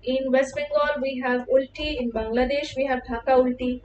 In West Bengal, we have Ulti. In Bangladesh, we have Dhaka Ulti.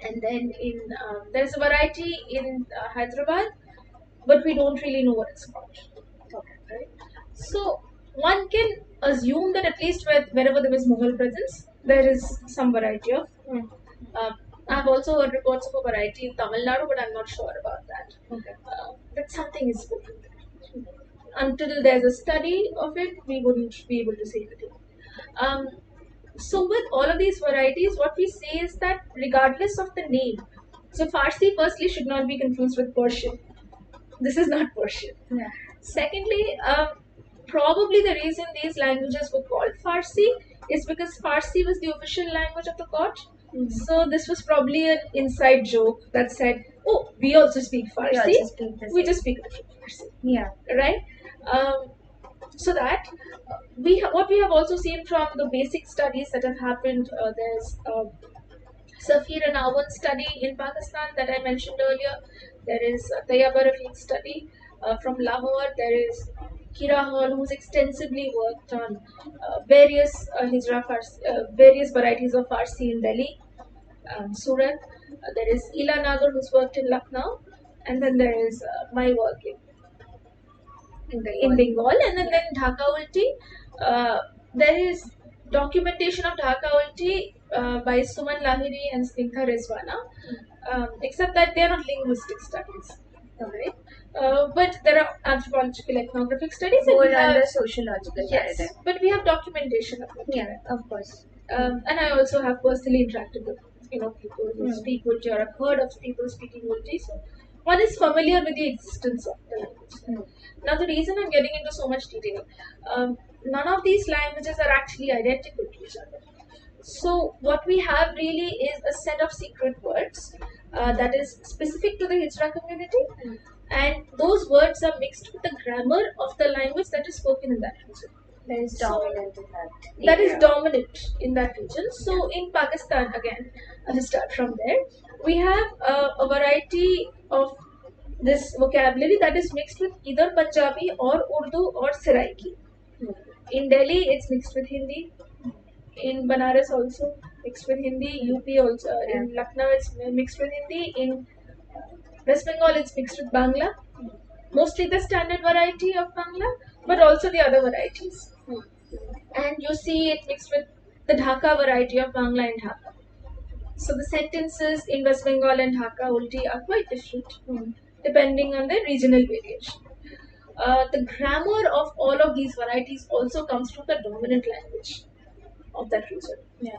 And then there's a variety in Hyderabad, but we don't really know what it's called. Okay, right? So one can assume that at least wherever there is Mughal presence, there is some variety of. I've also heard reports of a variety in Tamil Nadu, but I'm not sure about that. Okay. But something is spoken there. Until there's a study of it, we wouldn't be able to say anything. So with all of these varieties, what we say is that regardless of the name, so Farsi firstly should not be confused with Persian. This is not Persian. Yeah. Secondly, probably the reason these languages were called Farsi is because Farsi was the official language of the court. So this was probably an inside joke that said, "Oh, we also speak Farsi. We just speak different Farsi." Yeah. Right. So that what we have also seen from the basic studies that have happened, there's Safir and Awan study in Pakistan that I mentioned earlier. There is Tayyaba Rafiq study from Lahore. There is Kira Hall, who's extensively worked on various various varieties of Farsi in Delhi, Surat. There is Ila Nagar, who's worked in Lucknow, and then there is my work in Bengal, and then Dhaka Ulti. There is documentation of Dhaka Ulti by Suman Lahiri and Snigdha Rizwana, except that they are not linguistic studies. Alright. But there are anthropological ethnographic studies. More under sociological. Yes, but we have documentation of it. Yeah, of course. And I also have personally interacted with people who speak Ulti or have heard of people speaking Ulti. So one is familiar with the existence of the language. Now the reason I'm getting into so much detail, none of these languages are actually identical to each other. So what we have really is a set of secret words that is specific to the Hijra community, and those words are mixed with the grammar of the language that is spoken in that region. That is dominant in that. That is dominant in that region. So in Pakistan, again, I'll just start from there. We have a variety of this vocabulary that is mixed with either Punjabi or Urdu or Saraiki. In Delhi, it's mixed with Hindi. In Banaras also mixed with Hindi. UP also. In Lucknow, it's mixed with Hindi. In West Bengal, it's mixed with Bangla. Mostly the standard variety of Bangla, but also the other varieties. And you see it mixed with the Dhaka variety of Bangla and Dhaka. So the sentences in West Bengal and Dhaka Ulti are quite different, depending on the regional variation. The grammar of all of these varieties also comes from the dominant language of that region. Yeah.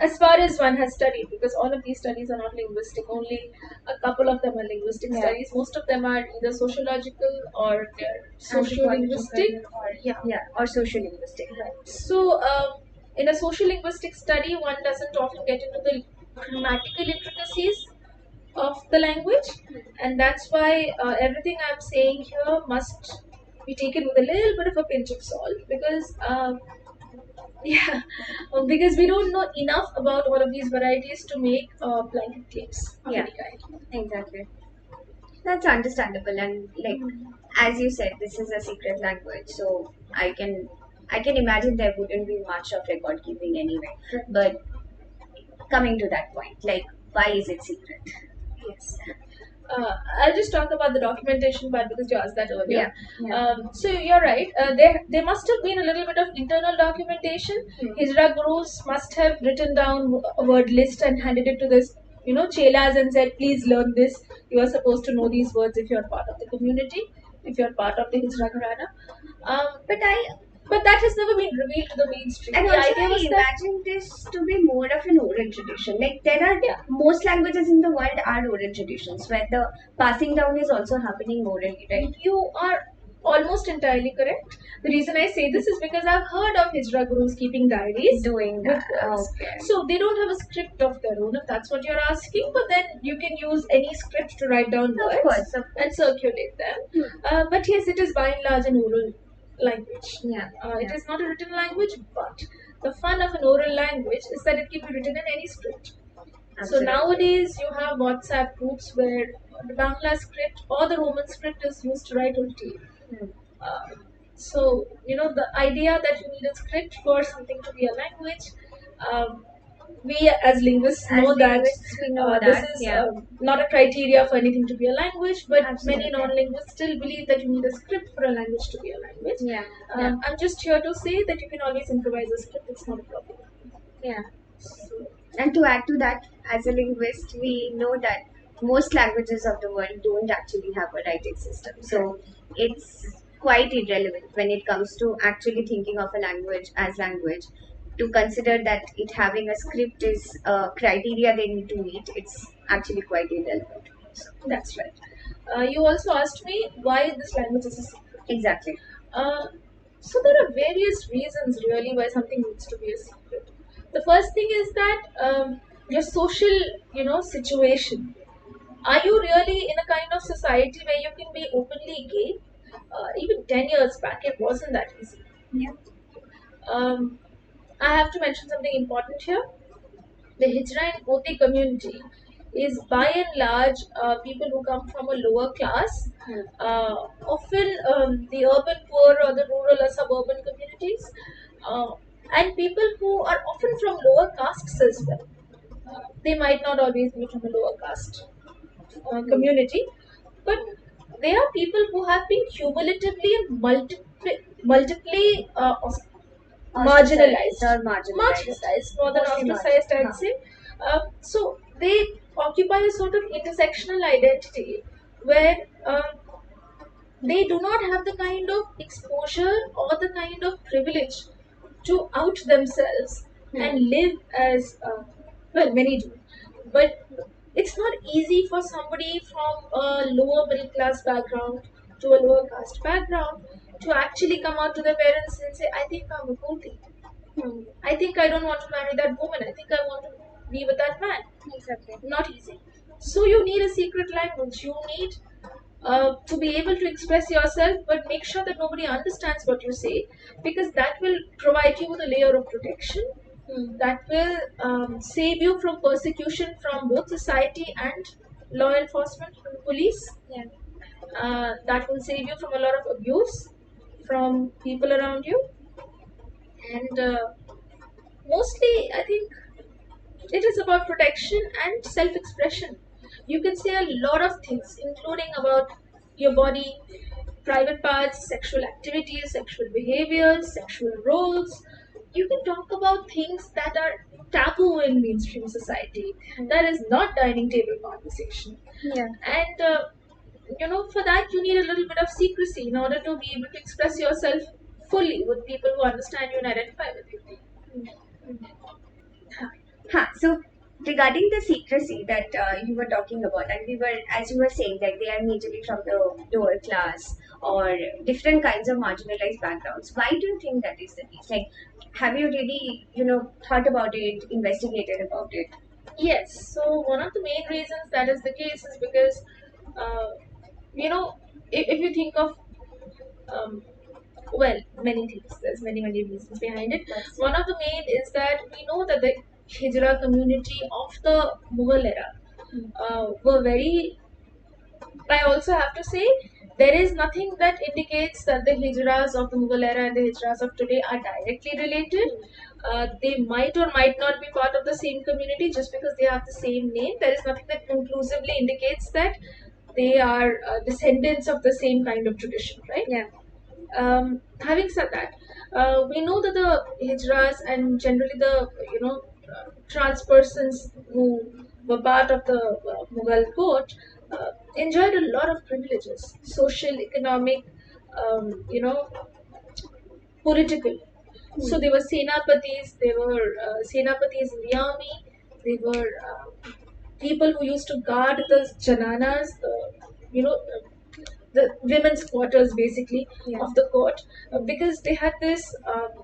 As far as one has studied, because all of these studies are not linguistic, only a couple of them are linguistic studies. Most of them are either sociological or socio-linguistic. Or socio-linguistic. Right. So, in a socio-linguistic study, one doesn't often get into the grammatical intricacies of the language, and that's why everything I'm saying here must be taken with a little bit of a pinch of salt, because because we don't know enough about all of these varieties to make blanket claims of any kind. Exactly. That's understandable, and as you said, this is a secret language, so I can imagine there wouldn't be much of record keeping anyway. But coming to that point, why is it secret? Yes. I'll just talk about the documentation part because you asked that earlier. So you're right. There must have been a little bit of internal documentation. Hijra gurus must have written down a word list and handed it to this, chelas and said, "Please learn this. You are supposed to know these words if you're part of the community, if you're part of the Hijra Gharana." But that has never been revealed to the mainstream. And also, I imagine this to be more of an oral tradition. There are most languages in the world are oral traditions where the passing down is also happening orally, right? You are almost entirely correct. The reason I say this is because I've heard of Hijra gurus keeping diaries. Doing that. Okay. So they don't have a script of their own, if that's what you're asking, but then you can use any script to write down words and circulate them. But yes, it is by and large an oral language. It is not a written language, but the fun of an oral language is that it can be written in any script. Absolutely. So nowadays you have WhatsApp groups where the Bangla script or the Roman script is used to write Ulti. So, the idea that you need a script for something to be a language, um, we as linguists As know that linguists, we know this that, is yeah, not a criteria for anything to be a language, but many absolutely, non-linguists still believe that you need a script for a language to be a language. yeah, yeah, I'm just here to say that you can always improvise a script, it's not a problem. yeah. So, And to add to that, as a linguist, we know that most languages of the world don't actually have a writing system. So it's quite irrelevant when it comes to actually thinking of a language as language. To consider that it having a script is a criteria they need to meet, it's actually quite irrelevant. So, that's right. You also asked me why this language is a secret. exactly. Uh, so there are various reasons really why something needs to be a secret. The first thing is that your social, situation. Are you really in a kind of society where you can be openly gay? Even 10 years back, it wasn't that easy. Yeah. Um, I have to mention something important here. The hijra-koti community is by and large people who come from a lower class, often the urban poor or the rural or suburban communities, uh, and people who are often from lower castes as well. They might not always be from a lower caste community, but they are people who have been cumulatively and multiply Ostracized marginalized, or marginalized. more than Mostly ostracized, marginalized. I'd say. So they occupy a sort of intersectional identity where they do not have the kind of exposure or the kind of privilege to out themselves and live as well, many do, but it's not easy for somebody from a lower middle class background to a lower caste background to actually come out to their parents and say, I think I'm a Koti. I think I don't want to marry that woman. I think I want to be with that man. Exactly. Not easy. So you need a secret language. You need to be able to express yourself, but make sure that nobody understands what you say, because that will provide you with a layer of protection. That will save you from persecution from both society and law enforcement, from the police. Yeah. That will save you from a lot of abuse from people around you, and mostly, I think it is about protection and self expression. You can say a lot of things, including about your body, private parts, sexual activities, sexual behaviors, sexual roles. You can talk about things that are taboo in mainstream society. That is not dining table conversation. Yeah. And for that, you need a little bit of secrecy in order to be able to express yourself fully with people who understand you and identify with you. Huh. So regarding the secrecy that you were talking about, and we were, as you were saying, that they are majorly from the lower class or different kinds of marginalized backgrounds. Why do you think that is the case? Like, have you really, thought about it, investigated about it? Yes, so one of the main reasons that is the case is because, uh, you know, if you think of, um, well, many things, there's many, many reasons behind it. One of the main is that we know that the Hijra community of the Mughal era were very, I also have to say, there is nothing that indicates that the hijras of the Mughal era and the hijras of today are directly related. They might or might not be part of the same community just because they have the same name. There is nothing that conclusively indicates that they are descendants of the same kind of tradition, right? Yeah. Having said that, we know that the hijras and generally the trans persons who were part of the Mughal court enjoyed a lot of privileges, social, economic, political. So they were senapatis. They were senapatis in the army. They were people who used to guard the jananas, you know, the women's quarters basically of the court, because they had this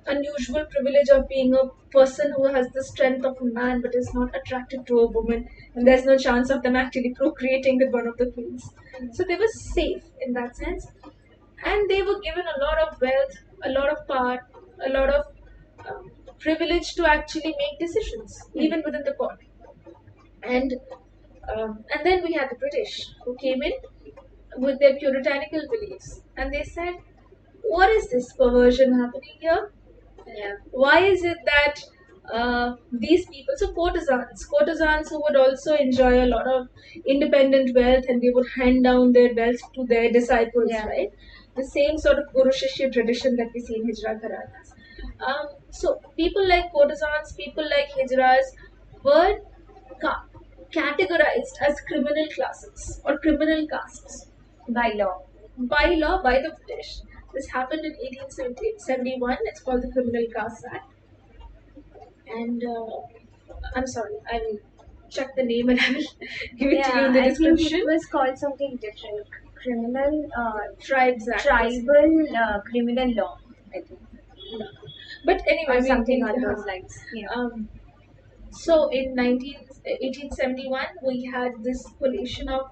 unusual privilege of being a person who has the strength of a man but is not attracted to a woman, and there's no chance of them actually procreating with one of the queens. So they were safe in that sense, and they were given a lot of wealth, a lot of power, a lot of privilege to actually make decisions even within the court. And then we had the British who came in with their puritanical beliefs, and they said, what is this perversion happening here? Yeah. Why is it that these people, so courtesans who would also enjoy a lot of independent wealth, and they would hand down their wealth to their disciples, Yeah. right? The same sort of Guru Shishya tradition that we see in Hijra Gharanas. So people like courtesans, people like Hijras were categorized as criminal classes or criminal castes By law. by the British. This happened in 1871. It's called the Criminal Castes Act. And I'm sorry, I will check the name and I will give it to you in the I think description. it was called something different. Criminal, Tribes Act. tribal criminal law, I think. But anyway, Or something on those lines. Yeah. So in 1871, we had this collation of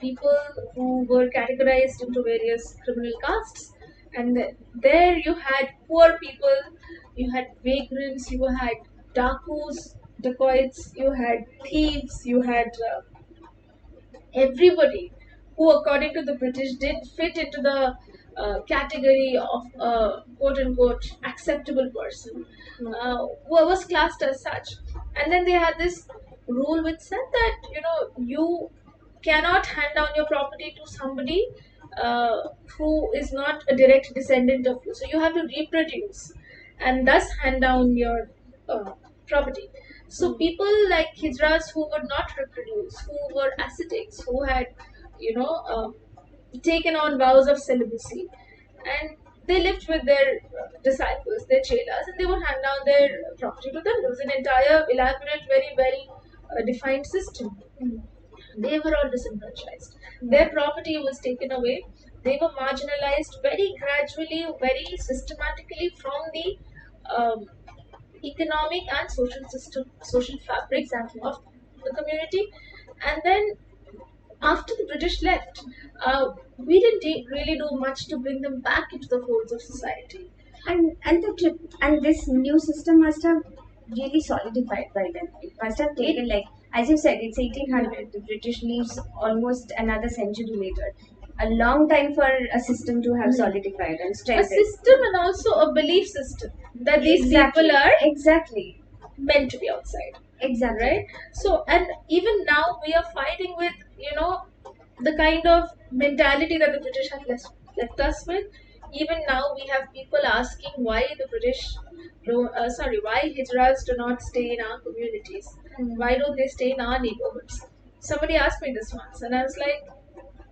people who were categorized into various criminal castes, and there you had poor people, you had vagrants, you had dacoits, you had thieves, you had everybody who, according to the British, did fit into the category of a quote unquote acceptable person, who was classed as such. And then they had this rule which said that you cannot hand down your property to somebody who is not a direct descendant of you. So you have to reproduce and thus hand down your property. So people like Hijras who would not reproduce, who were ascetics, who had, taken on vows of celibacy, and they lived with their disciples, their chelas, and they would hand down their property to them. It was an entire elaborate, very well defined system. They were all disenfranchised. Their property was taken away. They were marginalized very gradually, very systematically from the um, economic and social system, social fabric of the community. And then after the British left, we didn't really do much to bring them back into the folds of society. And this new system must have really solidified by then. It must have taken, like as you said, it's 1800. The British leaves almost another century later. A long time for a system to have solidified and A strengthened. system and also a belief system that these people are exactly meant to be outside. exactly Right? So, and even now we are fighting with, the kind of mentality that the British have left us with. Even now we have people asking why the British, why Hijras do not stay in our communities. Why don't they stay in our neighborhoods? Somebody asked me this once, and I was like,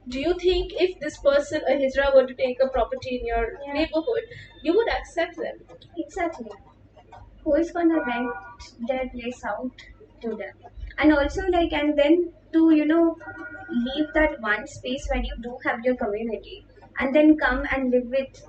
do you think if this person, a Hijra, were to take a property in your neighborhood, you would accept them? exactly. Who is gonna rent their place out to them? And also, like, and then to leave that one space where you do have your community, and then come and live with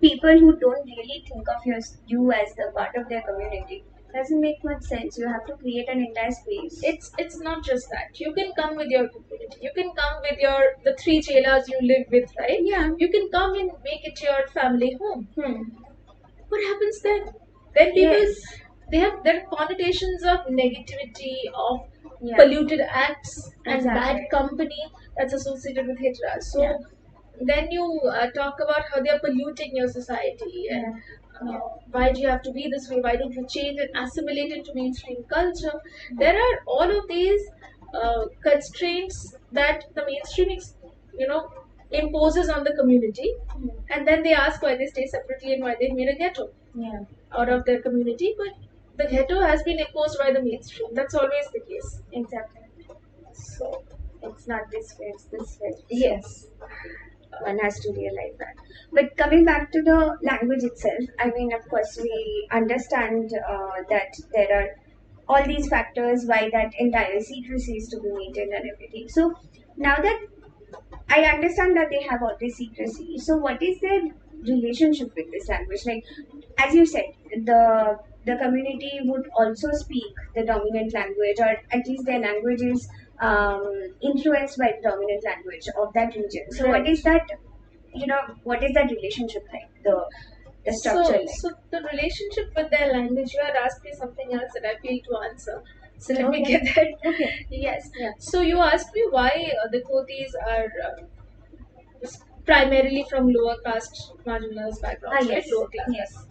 people who don't really think of you as the part of their community doesn't make much sense. You have to create an entire space. It's not just that. You can come with your community. You can come with the three chelas you live with, right? Yeah. You can come and make it your family home. What happens then? Then they have their connotations of negativity, of polluted acts and bad company that's associated with hijra. So then you talk about how they're polluting your society, and why do you have to be this way? Why don't you change and assimilate into mainstream culture? There are all of these constraints that the mainstream, imposes on the community, and then they ask why they stay separately and why they've made a ghetto out of their community. But the ghetto has been imposed by the mainstream. That's always the case. Exactly. So it's not this way, it's this way. Yes. One has to realize that. But coming back to the language itself, I mean, of course, we understand that there are all these factors why that entire secrecy is to be maintained and everything. So now that I understand that they have all this secrecy, so what is their relationship with this language? Like, as you said, the community would also speak the dominant language, or at least their language is influenced by the dominant language of that region. So what is that? What is that relationship like? The structure like? So the relationship with their language. You had asked me something else that I feel to answer. So let me get that. Okay. Yes. Yeah. So you asked me why the Kotis are primarily from lower caste marginalized backgrounds, right? Yes, Lower class. yes.